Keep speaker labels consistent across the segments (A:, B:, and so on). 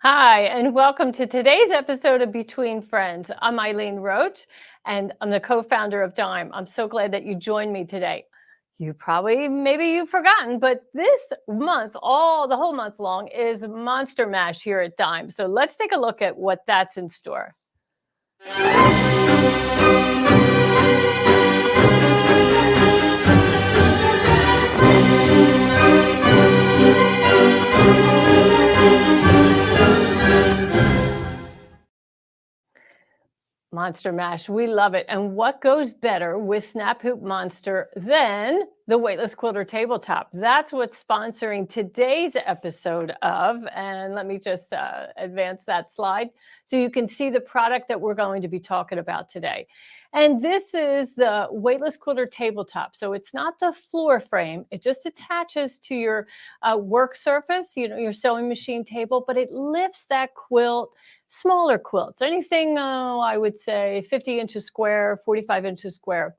A: Hi, and welcome to today's episode of Between Friends. I'm Eileen Roach, and I'm the co-founder of Dime. I'm so glad that you joined me today. Maybe you've forgotten, but this month, the whole month long, is Monster Mash here at Dime. So let's take a look at what that's in store. Monster Mash, we love it. And what goes better with Snap Hoop Monster than the Weightless Quilter Tabletop? That's what's sponsoring today's episode of. And let me just advance that slide so you can see the product that we're going to be talking about today. And this is the Weightless Quilter Tabletop. So it's not the floor frame. It just attaches to your work surface, your sewing machine table, but it lifts that quilt. Smaller quilts, anything, I would say 50 inches square, 45 inches square,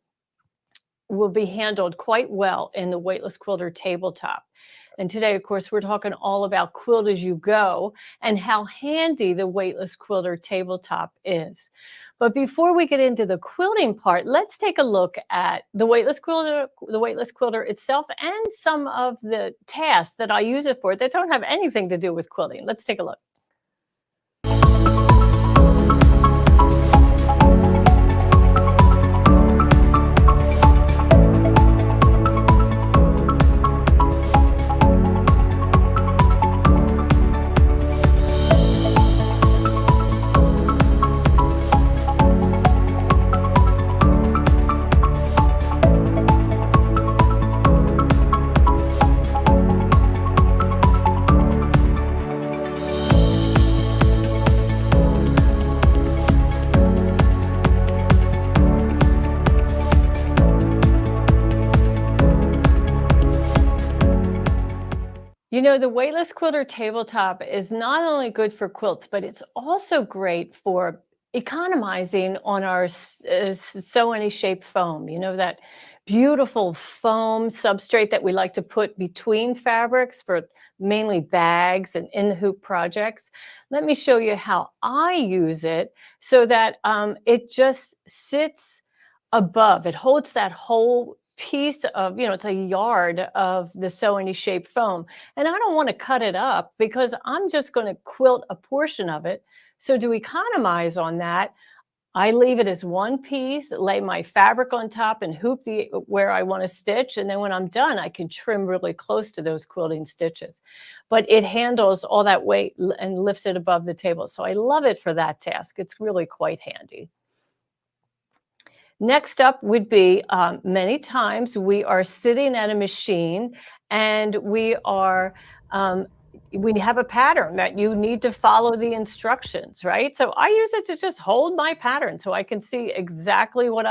A: will be handled quite well in the Weightless Quilter Tabletop. And today, of course, we're talking all about quilt as you go and how handy the Weightless Quilter Tabletop is. But before we get into the quilting part, let's take a look at the Weightless Quilter itself and some of the tasks that I use it for that don't have anything to do with quilting. Let's take a look. The Weightless Quilter Tabletop is not only good for quilts, but it's also great for economizing on our Sew Any Shape foam. That beautiful foam substrate that we like to put between fabrics for mainly bags and in the hoop projects. Let me show you how I use it so that it just sits above. It holds that whole piece of, it's a yard of the Sew Any Shape foam. And I don't want to cut it up because I'm just going to quilt a portion of it. So to economize on that, I leave it as one piece, lay my fabric on top and hoop where I want to stitch. And then when I'm done, I can trim really close to those quilting stitches. But it handles all that weight and lifts it above the table. So I love it for that task. It's really quite handy. Next up would be many times we are sitting at a machine and we have a pattern that you need to follow the instructions, right? So I use it to just hold my pattern so I can see exactly what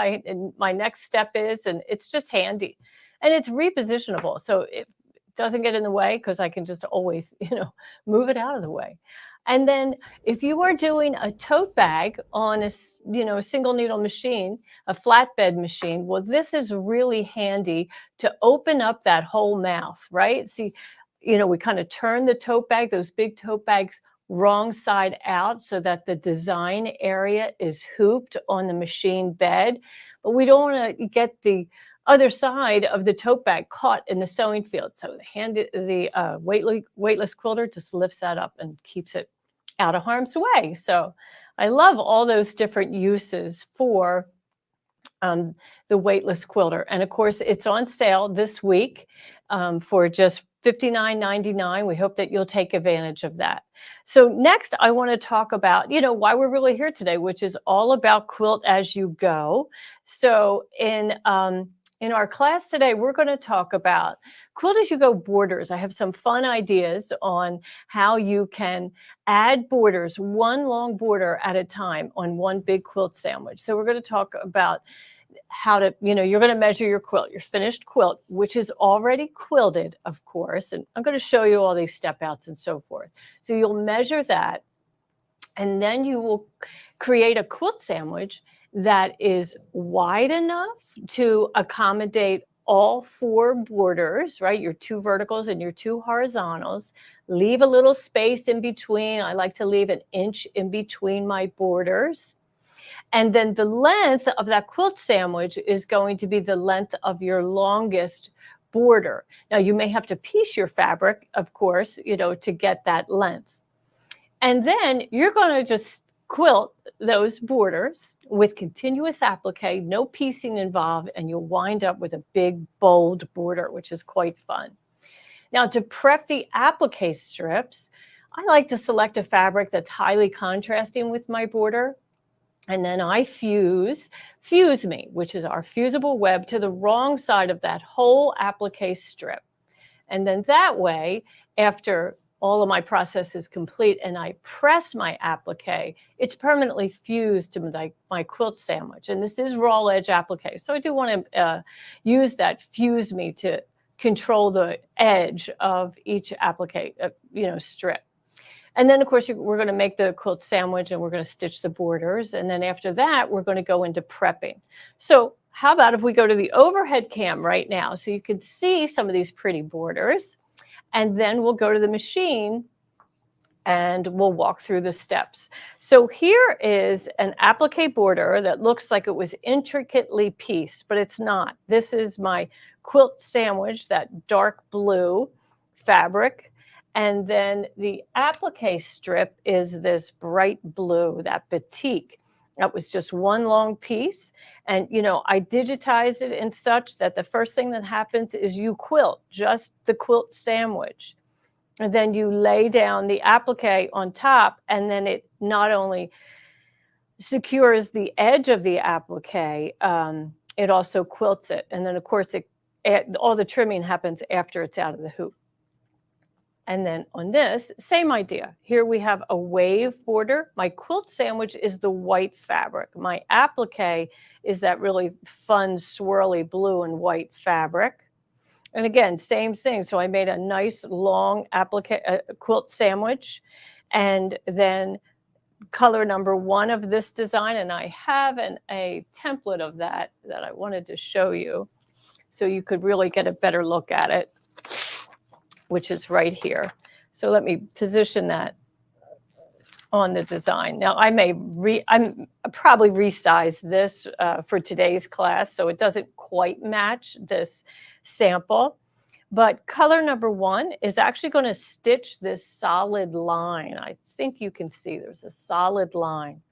A: my next step is, and it's just handy. And it's repositionable, so it doesn't get in the way because I can just always, move it out of the way. And then if you are doing a tote bag on a single needle machine, a flatbed machine, well, this is really handy to open up that whole mouth, right? See, we kind of turn the tote bag, those big tote bags, wrong side out so that the design area is hooped on the machine bed. But we don't want to get the other side of the tote bag caught in the sewing field. So the weightless quilter just lifts that up and keeps it out of harm's way. So I love all those different uses for the weightless quilter. And of course, it's on sale this week for just $59.99. We hope that you'll take advantage of that. So next, I want to talk about, why we're really here today, which is all about quilt as you go. So in our class today, we're going to talk about quilt as you go borders. I have some fun ideas on how you can add borders, one long border at a time on one big quilt sandwich. So we're going to talk about how to, you're going to measure your quilt, your finished quilt, which is already quilted, of course. And I'm going to show you all these step outs and so forth. So you'll measure that, and then you will create a quilt sandwich that is wide enough to accommodate all four borders, right? Your two verticals and your two horizontals. Leave a little space in between. I like to leave an inch in between my borders. And then the length of that quilt sandwich is going to be the length of your longest border. Now, you may have to piece your fabric, of course, to get that length. And then you're going to just quilt those borders with continuous applique, no piecing involved, and you'll wind up with a big, bold border, which is quite fun. Now, to prep the applique strips, I like to select a fabric that's highly contrasting with my border. And then I fuse me, which is our fusible web, to the wrong side of that whole applique strip. And then that way, after all of my process is complete and I press my applique, it's permanently fused to my quilt sandwich. And this is raw edge applique. So I do want to use that fuse me to control the edge of each applique, strip. And then, of course, we're going to make the quilt sandwich and we're going to stitch the borders. And then after that, we're going to go into prepping. So how about if we go to the overhead cam right now so you can see some of these pretty borders. And then we'll go to the machine and we'll walk through the steps. So here is an applique border that looks like it was intricately pieced, but it's not. This is my quilt sandwich, that dark blue fabric. And then the applique strip is this bright blue, that batik. That was just one long piece. And, I digitized it in such that the first thing that happens is you quilt just the quilt sandwich. And then you lay down the applique on top, and then it not only secures the edge of the applique, it also quilts it. And then, of course, all the trimming happens after it's out of the hoop. And then on this, same idea. Here we have a wave border. My quilt sandwich is the white fabric. My applique is that really fun, swirly blue and white fabric. And again, same thing. So I made a nice long applique quilt sandwich. And then color number one of this design, and I have a template of that I wanted to show you so you could really get a better look at it, which is right here. So let me position that on the design. Now I'm probably resize this for today's class, so it doesn't quite match this sample. But color number one is actually going to stitch this solid line. I think you can see there's a solid line.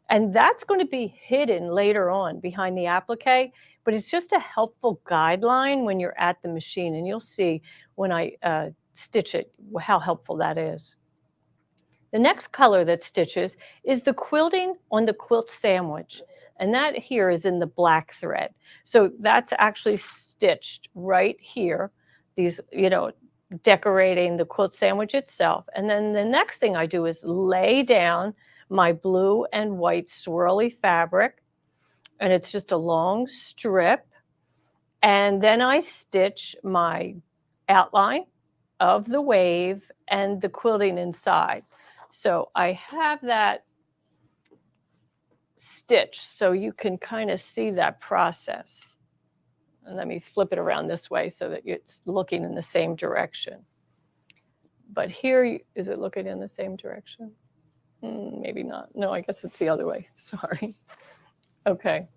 A: And that's going to be hidden later on behind the applique, but it's just a helpful guideline when you're at the machine. And you'll see when I stitch it how helpful that is. The next color that stitches is the quilting on the quilt sandwich. And that here is in the black thread. So that's actually stitched right here. These, decorating the quilt sandwich itself. And then the next thing I do is lay down my blue and white swirly fabric, and it's just a long strip. And then I stitch my outline of the wave and the quilting inside. So I have that stitch so you can kind of see that process. And let me flip it around this way so that it's looking in the same direction. But here, is it looking in the same direction? Maybe not. No, I guess it's the other way. Sorry. Okay.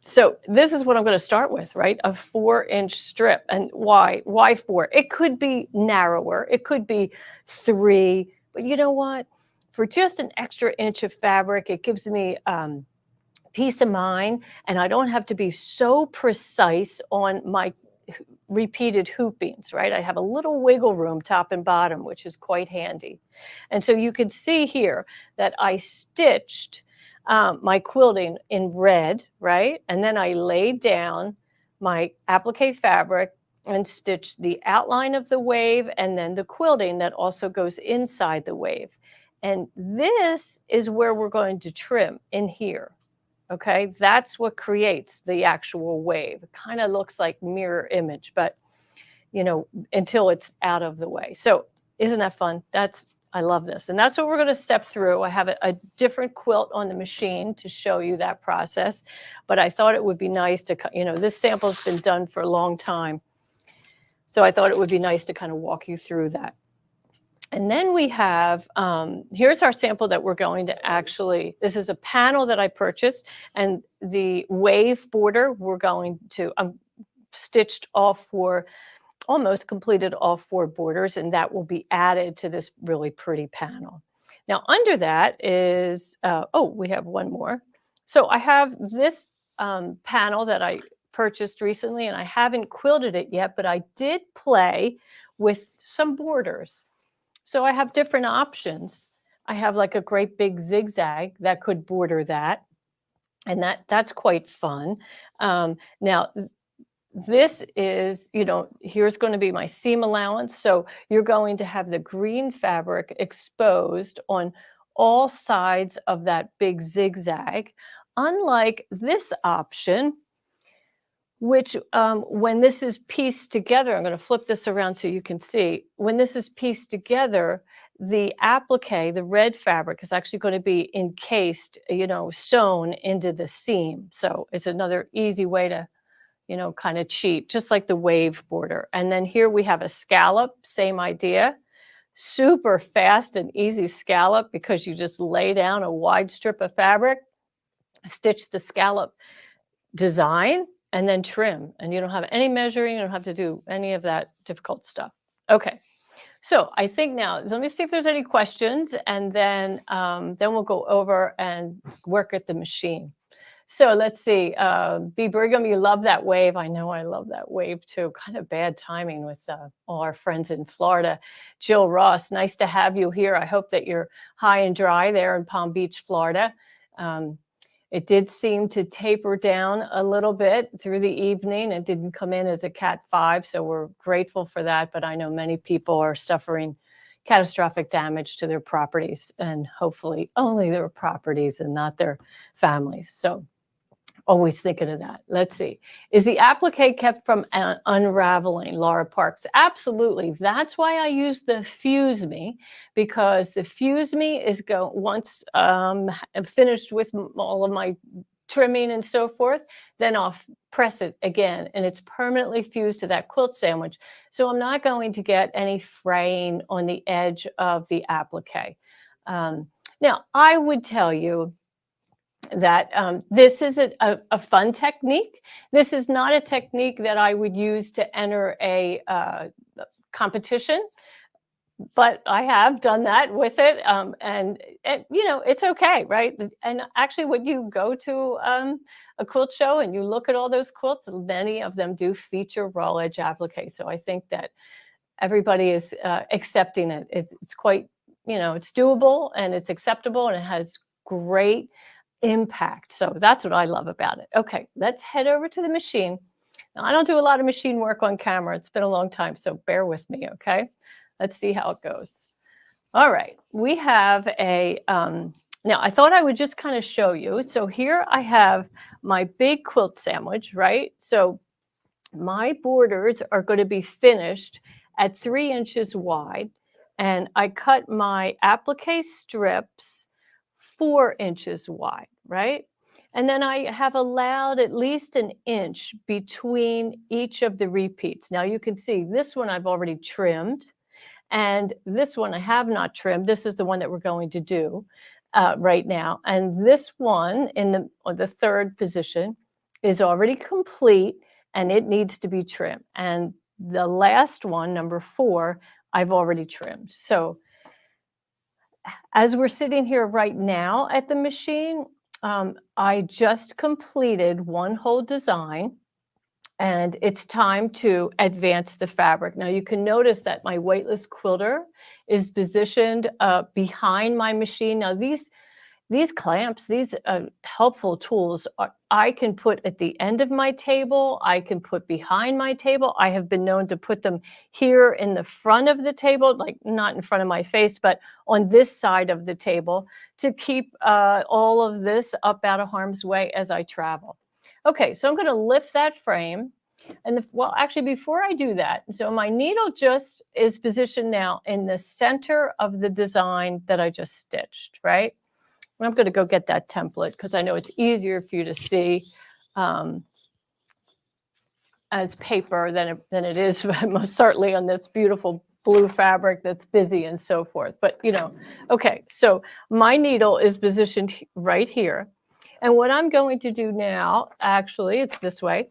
A: So this is what I'm going to start with, right? A 4-inch strip. And why? Why 4? It could be narrower. It could be 3. But you know what? For just an extra inch of fabric, it gives me peace of mind, and I don't have to be so precise on my repeated hoopings, right? I have a little wiggle room top and bottom, which is quite handy. And so you can see here that I stitched my quilting in red, right? And then I laid down my applique fabric and stitched the outline of the wave and then the quilting that also goes inside the wave. And this is where we're going to trim in here. Okay, that's what creates the actual wave. It kind of looks like mirror image, but until it's out of the way. So isn't that fun? I love this. And that's what we're going to step through. I have a different quilt on the machine to show you that process, but I thought it would be nice to, this sample has been done for a long time. So I thought it would be nice to kind of walk you through that. And then we have, here's our sample that we're going to actually, this is a panel that I purchased, and the wave border we're going to, stitched off for, almost completed all 4 borders, and that will be added to this really pretty panel. Now under that is, we have one more. So I have this panel that I purchased recently, and I haven't quilted it yet, but I did play with some borders. So I have different options. I have like a great big zigzag that could border that. And that's quite fun. Now, this is, here's going to be my seam allowance. So you're going to have the green fabric exposed on all sides of that big zigzag. Unlike this option, which when this is pieced together, I'm going to flip this around so you can see, when this is pieced together, the applique, the red fabric, is actually going to be encased, sewn into the seam. So it's another easy way to, kind of cheat, just like the wave border. And then here we have a scallop, same idea. Super fast and easy scallop because you just lay down a wide strip of fabric, stitch the scallop design, and then trim. And you don't have any measuring, you don't have to do any of that difficult stuff. Okay, so I think now, let me see if there's any questions, and then we'll go over and work at the machine. So let's see, B. Brigham, you love that wave. I know I love that wave too. Kind of bad timing with all our friends in Florida. Jill Ross, nice to have you here. I hope that you're high and dry there in Palm Beach, Florida. It did seem to taper down a little bit through the evening. It didn't come in as a Cat 5, so we're grateful for that. But I know many people are suffering catastrophic damage to their properties, and hopefully only their properties and not their families. So always thinking of that. Let's see. Is the applique kept from unraveling? Laura Parks. Absolutely. That's why I use the Fuse Me, because the Fuse Me is once I'm finished with all of my trimming and so forth, then I'll press it again, and it's permanently fused to that quilt sandwich. So I'm not going to get any fraying on the edge of the applique. Now, I would tell you that this is a fun technique. This is not a technique that I would use to enter a competition, but I have done that with it, and it's okay, right? And actually, when you go to a quilt show and you look at all those quilts, many of them do feature raw edge applique. So I think that everybody is accepting it. It's quite, it's doable and it's acceptable, and it has great impact. So that's what I love about it. Okay, let's head over to the machine. Now, I don't do a lot of machine work on camera. It's been a long time, so bear with me, okay? Let's see how it goes. All right, we have a, now I thought I would just kind of show you. So here I have my big quilt sandwich, right? So my borders are going to be finished at 3 inches wide, and I cut my applique strips 4 inches wide, right? And then I have allowed at least an inch between each of the repeats. Now you can see this one I've already trimmed, and this one I have not trimmed. This is the one that we're going to do right now. And this one in the third position is already complete, and it needs to be trimmed. And the last one, number 4, I've already trimmed. So as we're sitting here right now at the machine, I just completed one whole design, And it's time to advance the fabric. Now you can notice that my weightless quilter is positioned behind my machine. Now these clamps, these helpful tools, I can put at the end of my table. I can put behind my table. I have been known to put them here in the front of the table, like not in front of my face, but on this side of the table to keep all of this up out of harm's way as I travel. Okay, so I'm going to lift that frame. And well, actually, before I do that, so my needle just is positioned now in the center of the design that I just stitched, right? I'm going to go get that template because I know it's easier for you to see as paper than it is most certainly on this beautiful blue fabric that's busy and so forth. But, okay, so my needle is positioned right here. And what I'm going to do now, actually, it's this way.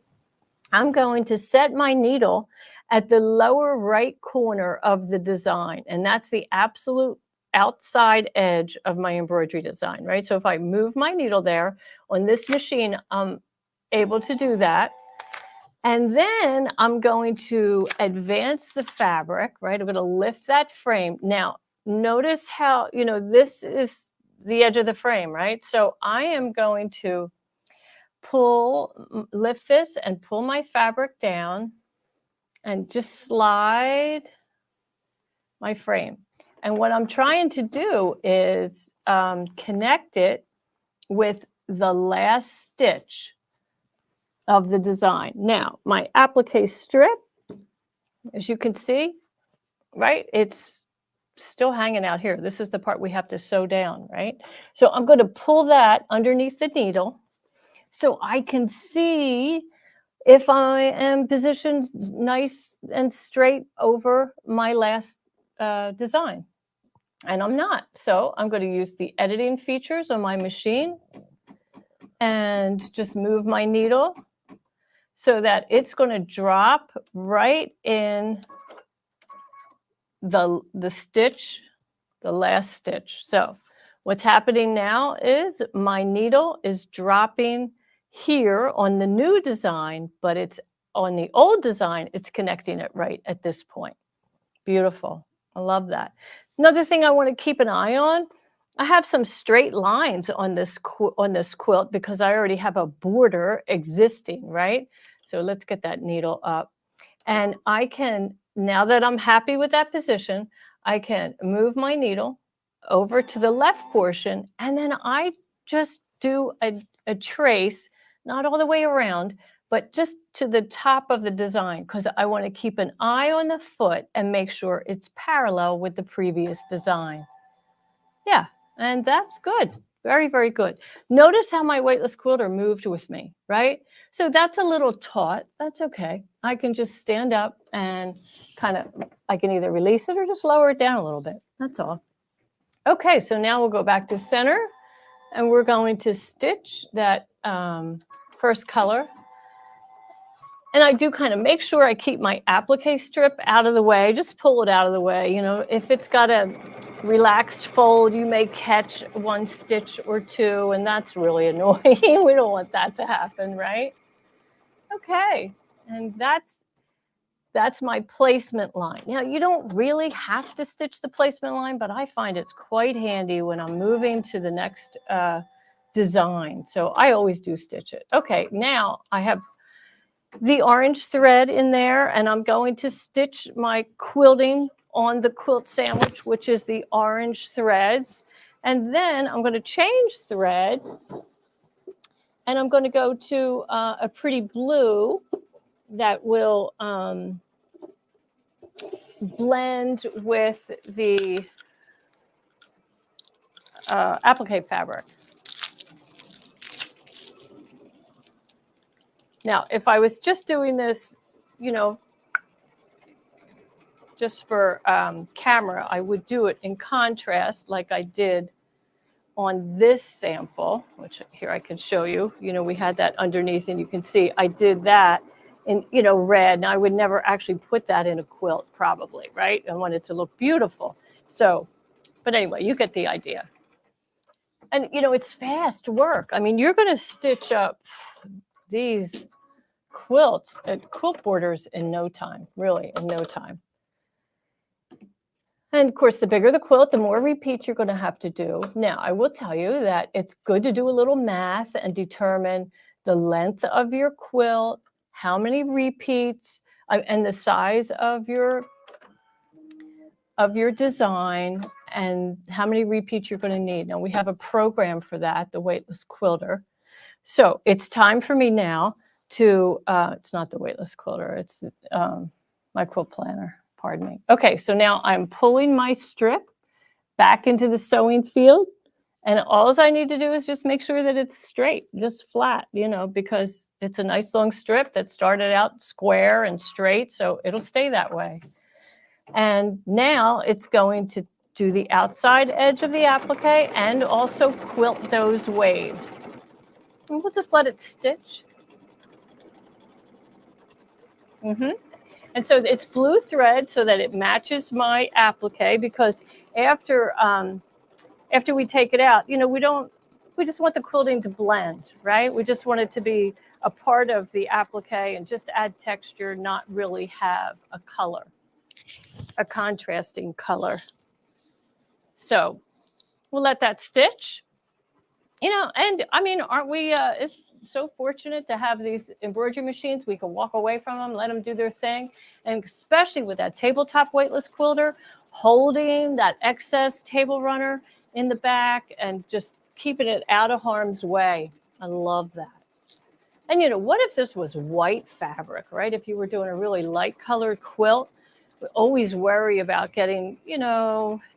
A: I'm going to set my needle at the lower right corner of the design. And that's the absolute outside edge of my embroidery design, right? So if I move my needle there on this machine, I'm able to do that. And then I'm going to advance the fabric, right? I'm going to lift that frame. Now, notice how, this is the edge of the frame, right? So I am going to lift this and pull my fabric down and just slide my frame. And what I'm trying to do is connect it with the last stitch of the design. Now, my applique strip, as you can see, right, it's still hanging out here. This is the part we have to sew down, right? So I'm going to pull that underneath the needle so I can see if I am positioned nice and straight over my last design. And I'm not. So I'm going to use the editing features on my machine and just move my needle so that it's going to drop right in the stitch, the last stitch. So what's happening now is my needle is dropping here on the new design, but it's on the old design, it's connecting it right at this point. Beautiful. I love that. Another thing I want to keep an eye on, I have some straight lines on this quilt because I already have a border existing, right? So let's get that needle up. And I can, now that I'm happy with that position, I can move my needle over to the left portion, and then I just do a trace, not all the way around, but just to the top of the design because I want to keep an eye on the foot and make sure it's parallel with the previous design. Yeah, and that's good. Very, very good. Notice how my weightless quilter moved with me, right? So that's a little taut. That's okay. I can just stand up and I can either release it or just lower it down a little bit. That's all. Okay, so now we'll go back to center and we're going to stitch that first color. And I do kind of make sure I keep my applique strip out of the way, just pull it out of the way. If it's got a relaxed fold, you may catch one stitch or two, and that's really annoying. We don't want that to happen, right? Okay, and that's my placement line. Now, you don't really have to stitch the placement line, but I find it's quite handy when I'm moving to the next design. So I always do stitch it. Okay, now I have the orange thread in there, and I'm going to stitch my quilting on the quilt sandwich, which is the orange threads. And then I'm going to change thread, and I'm going to go to a pretty blue that will blend with the applique fabric. Now, if I was just doing this, just for camera, I would do it in contrast like I did on this sample, which here I can show you. We had that underneath, and you can see I did that in, red. Now, I would never actually put that in a quilt, probably, right? I want it to look beautiful. So, but anyway, you get the idea. And, it's fast work. I mean, you're going to stitch up these quilt borders in no time, really in no time. And of course, the bigger the quilt, the more repeats you're going to have to do. Now, I will tell you that it's good to do a little math and determine the length of your quilt, how many repeats, and the size of your design, and how many repeats you're going to need. Now, we have a program for that, the Weightless Quilter. So it's time for me now to, it's not the Weightless Quilter, it's my quilt planner. Pardon me. Okay, so now I'm pulling my strip back into the sewing field, and all I need to do is just make sure that it's straight, just flat, because it's a nice long strip that started out square and straight, so it'll stay that way. And now it's going to do the outside edge of the applique and also quilt those waves. And we'll just let it stitch. And so it's blue thread so that it matches my applique, because after we take it out, we just want the quilting to blend, right? We just want it to be a part of the applique and just add texture, not really have a color, a contrasting color. So we'll let that stitch, and I mean, aren't we so fortunate to have these embroidery machines? We can walk away from them, let them do their thing. And especially with that tabletop weightless quilter, holding that excess table runner in the back and just keeping it out of harm's way. I love that. And what if this was white fabric, right? If you were doing a really light colored quilt, we always worry about getting,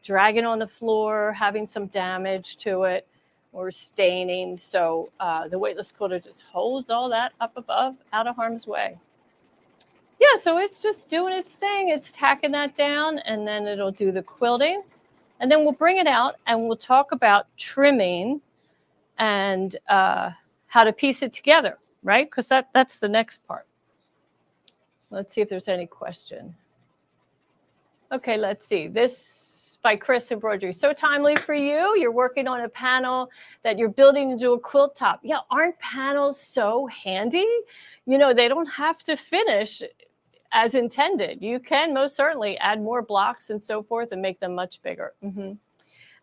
A: dragging on the floor, having some damage to it, or staining. So the weightless quilter just holds all that up above, out of harm's way. Yeah, so it's just doing its thing. It's tacking that down, and then it'll do the quilting. And then we'll bring it out and we'll talk about trimming and how to piece it together, right? Because that's the next part. Let's see if there's any question. Okay, let's see. This by Chris Embroidery. So timely for you. You're working on a panel that you're building into a quilt top. Yeah, aren't panels so handy? They don't have to finish as intended. You can most certainly add more blocks and so forth and make them much bigger. And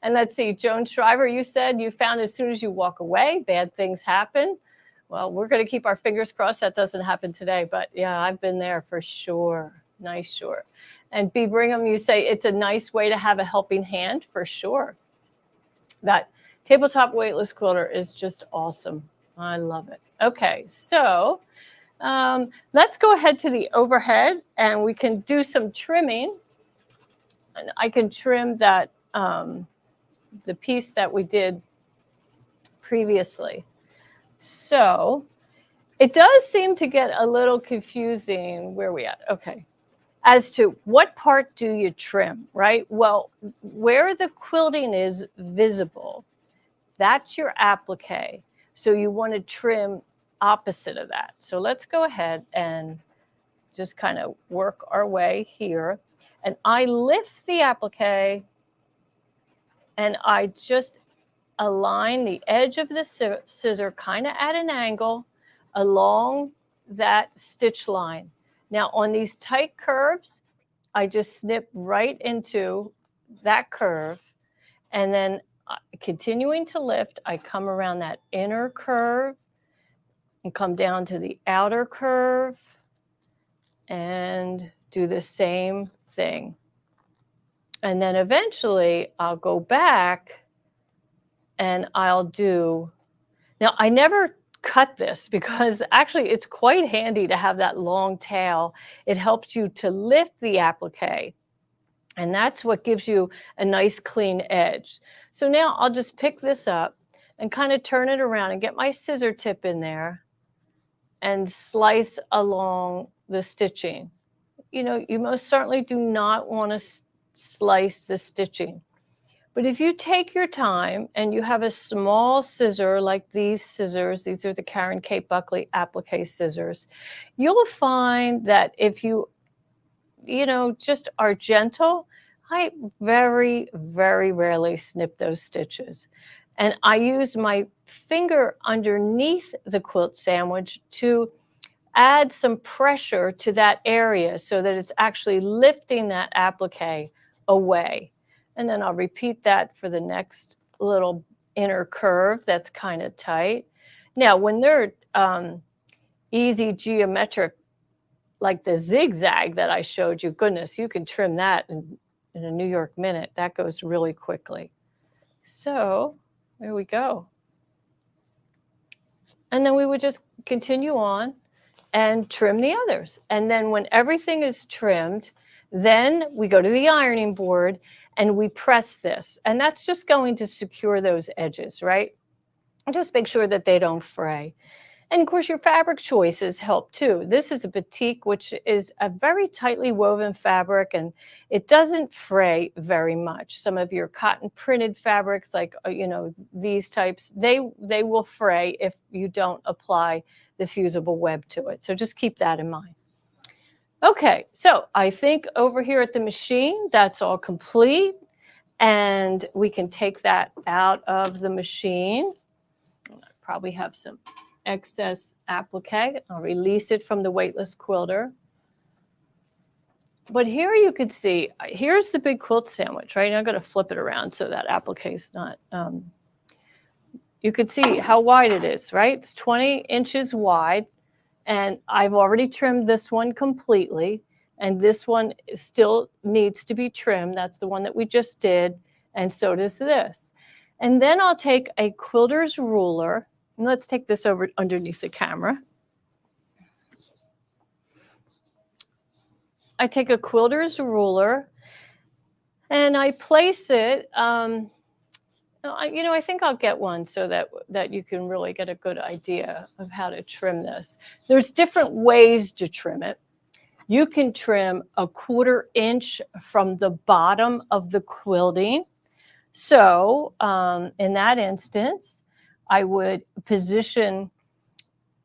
A: let's see, Joan Shriver, you said you found as soon as you walk away, bad things happen. Well, we're going to keep our fingers crossed that doesn't happen today. But yeah, I've been there for sure. Nice, sure. And B. Brigham, you say it's a nice way to have a helping hand, for sure. That tabletop weightless quilter is just awesome. I love it. Okay, so let's go ahead to the overhead, and we can do some trimming. And I can trim that the piece that we did previously. So it does seem to get a little confusing. Where are we at? Okay. As to what part do you trim, right? Well, where the quilting is visible, that's your applique. So you want to trim opposite of that. So let's go ahead and just kind of work our way here. And I lift the applique and I just align the edge of the scissor kind of at an angle along that stitch line. Now on these tight curves, I just snip right into that curve, and then continuing to lift, I come around that inner curve and come down to the outer curve and do the same thing. And then eventually I'll go back and I'll do, now I never cut this because actually it's quite handy to have that long tail. It helps you to lift the applique, and that's what gives you a nice clean edge. So now I'll just pick this up and kind of turn it around and get my scissor tip in there and slice along the stitching. You most certainly do not want to slice the stitching. But if you take your time and you have a small scissor like these scissors, these are the Karen Kate Buckley applique scissors, you'll find that if you just are gentle, I very, very rarely snip those stitches. And I use my finger underneath the quilt sandwich to add some pressure to that area so that it's actually lifting that applique away. And then I'll repeat that for the next little inner curve that's kind of tight. Now, when they're easy geometric, like the zigzag that I showed you, goodness, you can trim that in a New York minute. That goes really quickly. So there we go. And then we would just continue on and trim the others. And then when everything is trimmed, then we go to the ironing board and we press this. And that's just going to secure those edges, right? And just make sure that they don't fray. And of course, your fabric choices help too. This is a batik, which is a very tightly woven fabric, and it doesn't fray very much. Some of your cotton printed fabrics, like these types, they will fray if you don't apply the fusible web to it. So just keep that in mind. Okay, so I think over here at the machine, that's all complete, and we can take that out of the machine. I probably have some excess applique. I'll release it from the weightless quilter. But here you could see, here's the big quilt sandwich, right? I'm going to flip it around so that applique is not, you could see how wide it is, right? It's 20 inches wide, and I've already trimmed this one completely, and this one still needs to be trimmed. That's the one that we just did, and so does this. And then I'll take a quilter's ruler, and let's take this over underneath the camera. I take a quilter's ruler and I place it. I think I'll get one so that you can really get a good idea of how to trim this. There's different ways to trim it. You can trim a 1/4 inch from the bottom of the quilting. So in that instance, I would position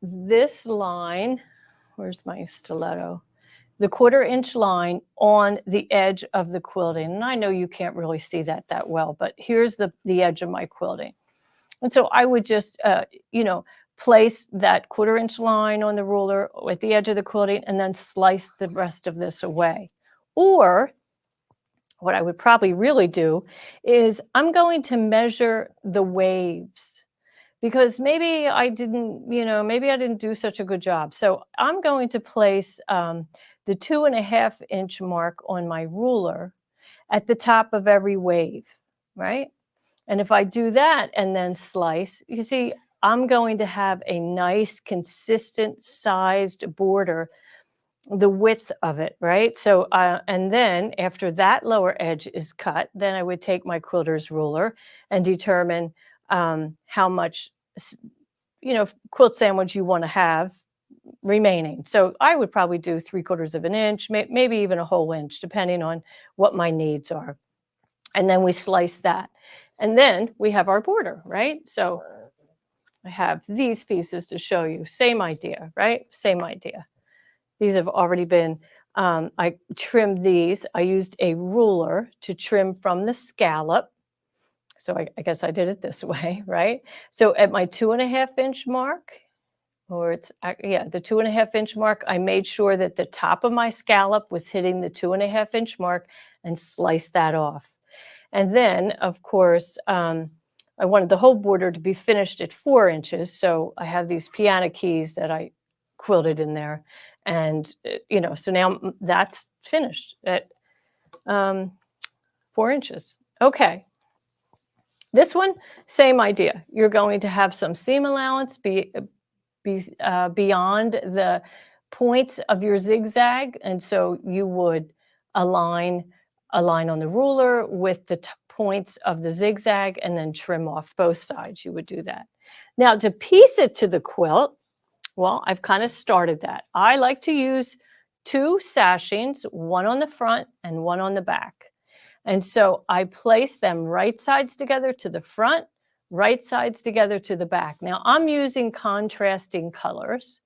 A: this line, where's my stiletto? The 1/4 inch line on the edge of the quilting. And I know you can't really see that well, but here's the edge of my quilting. And so I would just, place that 1/4 inch line on the ruler at the edge of the quilting and then slice the rest of this away. Or what I would probably really do is I'm going to measure the waves, because maybe I didn't do such a good job. So I'm going to place the 2.5 inch mark on my ruler at the top of every wave, right? And if I do that and then slice, you see, I'm going to have a nice, consistent sized border, the width of it, right? So, and then after that lower edge is cut, then I would take my quilter's ruler and determine how much, quilt sandwich you want to have remaining. So I would probably do 3/4 of an inch, maybe even a whole inch, depending on what my needs are. And then we slice that. And then we have our border, right? So I have these pieces to show you. Same idea, right? Same idea. These have already been, I trimmed these. I used a ruler to trim from the scallop. So I guess I did it this way, right? So at my 2.5 inch mark, the 2.5 inch mark, I made sure that the top of my scallop was hitting the 2.5 inch mark and sliced that off. And then, of course, I wanted the whole border to be finished at 4 inches. So I have these piano keys that I quilted in there. And, so now that's finished at 4 inches. Okay. This one, same idea. You're going to have some seam allowance beyond the points of your zigzag. And so you would align a line on the ruler with the points of the zigzag and then trim off both sides. You would do that. Now, to piece it to the quilt, well, I've kind of started that. I like to use 2 sashings, one on the front and one on the back. And so I place them right sides together to the front, right sides together to the back. Now, I'm using contrasting colors,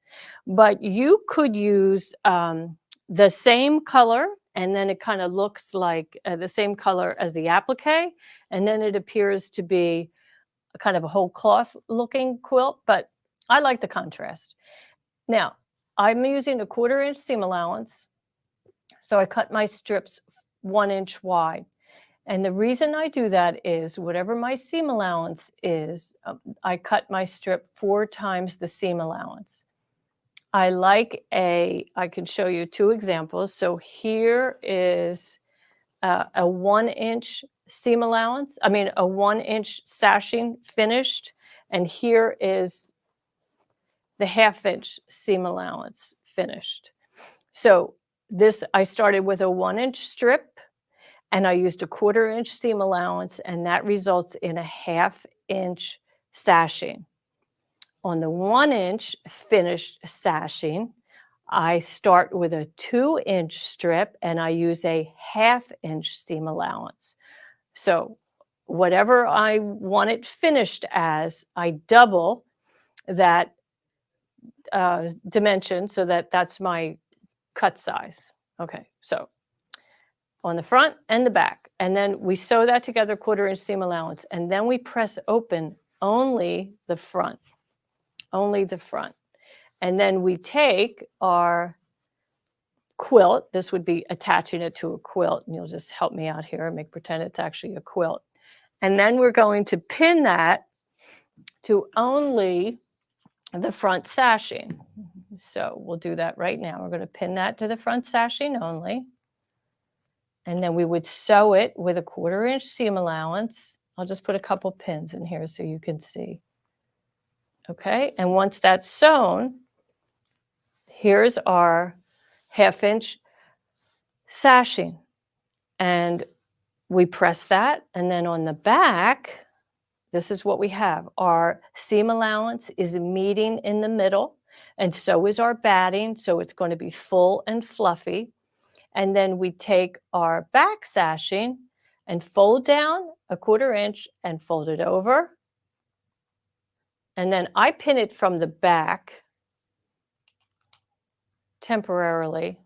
A: but you could use the same color, and then it kind of looks like the same color as the applique, and then it appears to be kind of a whole cloth looking quilt, but I like the contrast. Now, I'm using a 1/4 inch seam allowance. So I cut my strips 1 inch wide. And the reason I do that is whatever my seam allowance is, I cut my strip 4 times the seam allowance. I can show you 2 examples. So here is a 1 inch seam allowance, a 1 inch sashing finished. And here is the 1/2 inch seam allowance finished. So I started with a 1 inch strip and I used a 1/4 inch seam allowance, and that results in a 1/2 inch sashing. On the 1 inch finished sashing, I start with a 2 inch strip and I use a 1/2 inch seam allowance. So whatever I want it finished as, I double that dimension so that that's my cut size. Okay, so on the front and the back. And then we sew that together, 1/4 inch seam allowance. And then we press open only the front, only the front. And then we take our quilt. This would be attaching it to a quilt. And you'll just help me out here and pretend it's actually a quilt. And then we're going to pin that to only the front sashing. So we'll do that right now. We're going to pin that to the front sashing only. And then we would sew it with a 1/4 inch seam allowance. I'll just put a couple pins in here so you can see. Okay, and once that's sewn, here's our 1/2 inch sashing. And we press that, and then on the back, this is what we have. Our seam allowance is meeting in the middle, and so is our batting, so it's going to be full and fluffy. And then we take our back sashing and fold down a 1/4 inch and fold it over. And then I pin it from the back temporarily.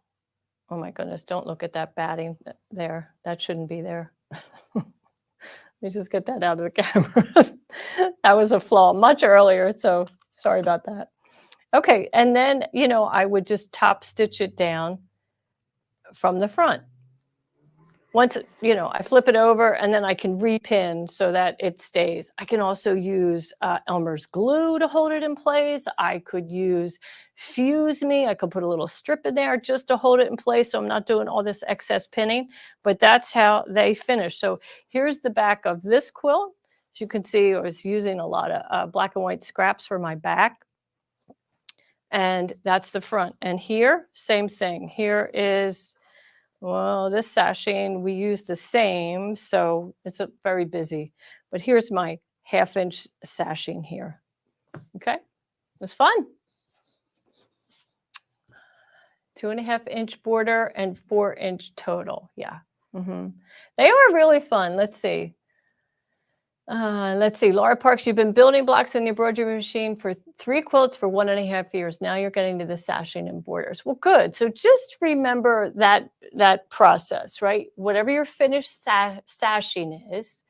A: Oh my goodness, don't look at that batting there. That shouldn't be there. Let me just get that out of the camera. That was a flaw much earlier, so sorry about that. Okay, and then, I would just top stitch it down from the front. Once, I flip it over and then I can repin so that it stays. I can also use Elmer's glue to hold it in place. I could use Fuse Me. I could put a little strip in there just to hold it in place so I'm not doing all this excess pinning, but that's how they finish. So here's the back of this quilt. As you can see, I was using a lot of black and white scraps for my back. And that's the front. And here, same thing. Here is, well, this sashing, we use the same, so it's very busy. But here's my 1/2 inch sashing here. Okay, it was fun. 2.5 inch border and 4 inch total. Yeah. They are really fun. Let's see. Laura Parks, you've been building blocks in the embroidery machine for 3 quilts for 1.5 years. Now you're getting to the sashing and borders. Well, good. So just remember that process, right? Whatever your finished sashing is,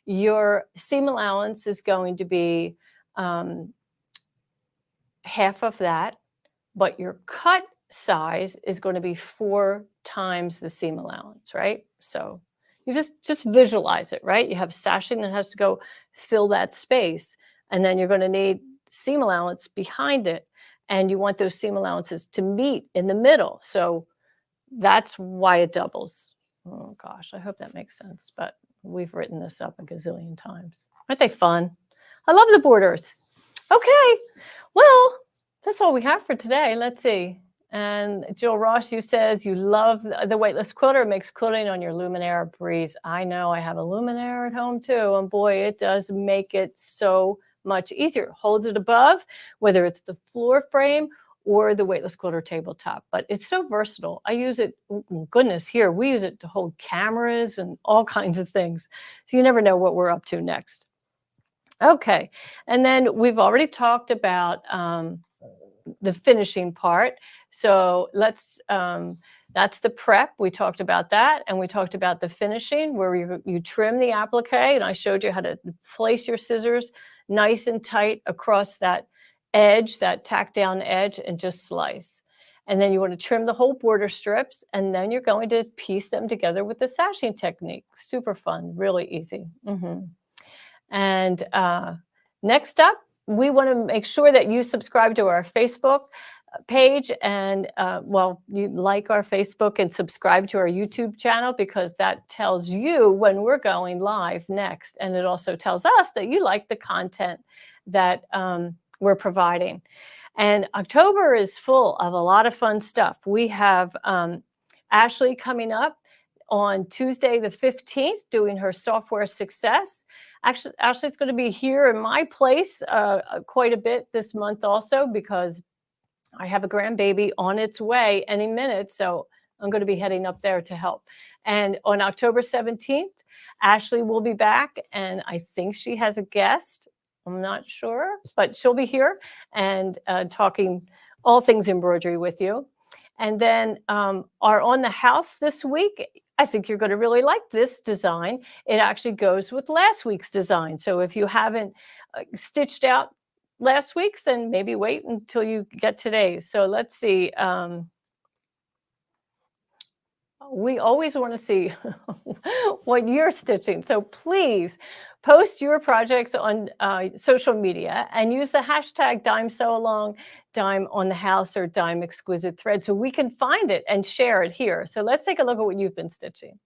A: your seam allowance is going to be half of that, but your cut size is going to be 4 times the seam allowance, right? So you just visualize it, right? You have sashing that has to go fill that space, and then you're going to need seam allowance behind it, and you want those seam allowances to meet in the middle. So that's why it doubles. Oh gosh, I hope that makes sense, but we've written this up a gazillion times. Aren't they fun? I love the borders. Okay, well, that's all we have for today. Let's see. And Jill Ross, you says you love the weightless quilter. It makes quilting on your Luminaire a breeze. I know, I have a Luminaire at home too. And boy, it does make it so much easier. Holds it above, whether it's the floor frame or the weightless quilter tabletop. But it's so versatile. I use it, oh, goodness, here, we use it to hold cameras and all kinds of things. So you never know what we're up to next. Okay, and then we've already talked about the finishing part. So that's the prep. We talked about that, and we talked about the finishing where you trim the applique, and I showed you how to place your scissors nice and tight across that edge, that tack down edge, and just slice. And then you want to trim the whole border strips, and then you're going to piece them together with the sashing technique. Super fun, really easy. And next up, we want to make sure that you subscribe to our Facebook page, and well, you like our Facebook and subscribe to our YouTube channel, because that tells you when we're going live next. And it also tells us that you like the content that we're providing. And October is full of a lot of fun stuff. We have Ashley coming up on Tuesday the 15th doing her software success. Actually, Ashley's going to be here in my place quite a bit this month also, because I have a grandbaby on its way any minute. So I'm going to be heading up there to help. And on October 17th, Ashley will be back, and I think she has a guest. I'm not sure, but she'll be here and talking all things embroidery with you. And then our On the House this week, I think you're going to really like this design. It actually goes with last week's design. So if you haven't stitched out last week's, then maybe wait until you get today's. So let's see. We always want to see what you're stitching. So please post your projects on social media and use the hashtag Dime Sew Along, Dime on the House, or Dime Exquisite Thread, so we can find it and share it here. So let's take a look at what you've been stitching.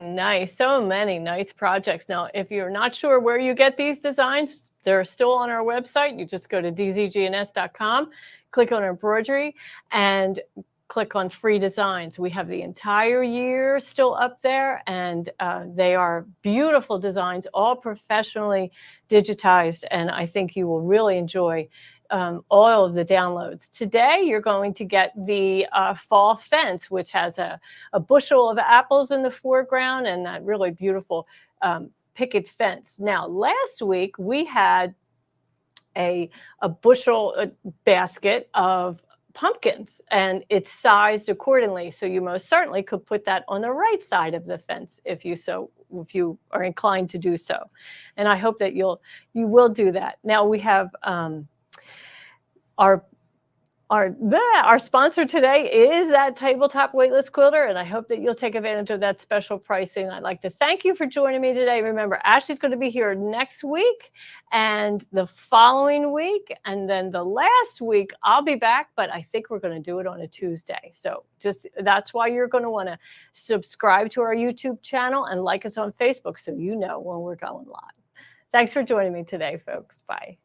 A: Nice. So many nice projects. Now, if you're not sure where you get these designs, they're still on our website. You just go to dzgns.com, click on embroidery, and click on free designs. We have the entire year still up there, and they are beautiful designs, all professionally digitized. And I think you will really enjoy all of the downloads. Today, you're going to get the fall fence, which has a bushel of apples in the foreground and that really beautiful picket fence. Now, last week, we had a bushel basket of pumpkins, and it's sized accordingly. So you most certainly could put that on the right side of the fence if you are inclined to do so. And I hope that you will do that. Now we have our sponsor today is that tabletop weightless quilter, and I hope that you'll take advantage of that special pricing. I'd like to thank you for joining me today. Remember, Ashley's going to be here next week and the following week, and then the last week I'll be back, but I think we're going to do it on a Tuesday. So that's why you're going to want to subscribe to our YouTube channel and like us on Facebook so you know when we're going live. Thanks for joining me today, folks. Bye.